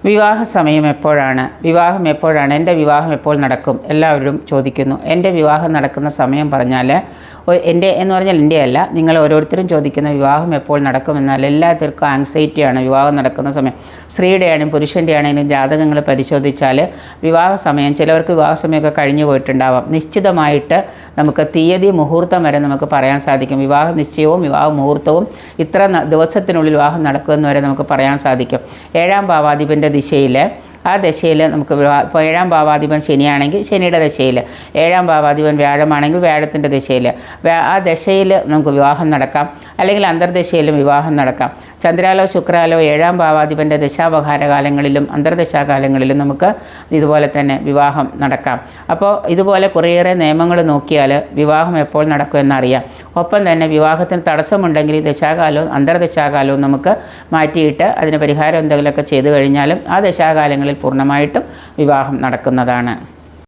വിവാഹ സമയം എപ്പോഴാണ്? വിവാഹം എപ്പോഴാണ്? എൻ്റെ വിവാഹം എപ്പോൾ നടക്കും? എല്ലാവരും ചോദിക്കുന്നു. എൻ്റെ വിവാഹം നടക്കുന്ന സമയം പറഞ്ഞാൽ, എൻ്റെ എന്ന് പറഞ്ഞാൽ എൻ്റെ അല്ല, നിങ്ങൾ ഓരോരുത്തരും ചോദിക്കുന്ന വിവാഹം എപ്പോൾ നടക്കുമെന്നാൽ എല്ലാവർക്കും ആങ്സൈറ്റിയാണ് വിവാഹം നടക്കുന്ന സമയം. സ്ത്രീയുടെ ആണെങ്കിലും പുരുഷൻ്റെ ആണെങ്കിലും ജാതകങ്ങൾ പരിശോധിച്ചാൽ വിവാഹ സമയം, ചിലവർക്ക് വിവാഹ സമയമൊക്കെ കഴിഞ്ഞു പോയിട്ടുണ്ടാവാം. നിശ്ചിതമായിട്ട് നമുക്ക് തീയതി മുഹൂർത്തം വരെ നമുക്ക് പറയാൻ സാധിക്കും. വിവാഹ നിശ്ചയവും വിവാഹ മുഹൂർത്തവും ഇത്ര ദിവസത്തിനുള്ളിൽ വിവാഹം നടക്കുമെന്ന് വരെ നമുക്ക് പറയാൻ സാധിക്കും. ഏഴാം ഭാവാധിപൻ്റെ ദിശയിൽ, ആ ദശയിൽ നമുക്ക് ഇപ്പോൾ ഏഴാം ഭാവാധിപൻ ശനിയാണെങ്കിൽ ശനിയുടെ ദശയിൽ, ഏഴാം ഭാവാധിപൻ വ്യാഴമാണെങ്കിൽ വ്യാഴത്തിൻ്റെ ദശയിൽ, ആ ദശയിൽ നമുക്ക് വിവാഹം നടക്കാം. അല്ലെങ്കിൽ അന്തർദശയിലും വിവാഹം നടക്കാം. ചന്ദ്രാലോ ശുക്രാലോ ഏഴാം ഭാവാധിപൻ്റെ ദശാപഹാരകാലങ്ങളിലും അന്തർദശാകാലങ്ങളിലും നമുക്ക് ഇതുപോലെ തന്നെ വിവാഹം നടക്കാം. അപ്പോൾ ഇതുപോലെ കുറേയേറെ നിയമങ്ങൾ നോക്കിയാൽ വിവാഹം എപ്പോൾ നടക്കുമെന്നറിയാം. ഒപ്പം തന്നെ വിവാഹത്തിന് തടസ്സമുണ്ടെങ്കിൽ ഈ ദശാകാലവും അന്തർദശാകാലവും നമുക്ക് മാറ്റിയിട്ട് അതിന് പരിഹാരം എന്തെങ്കിലുമൊക്കെ ചെയ്തു കഴിഞ്ഞാലും ആ ദശാകാലങ്ങളിൽ പൂർണ്ണമായിട്ടും വിവാഹം നടക്കുന്നതാണ്.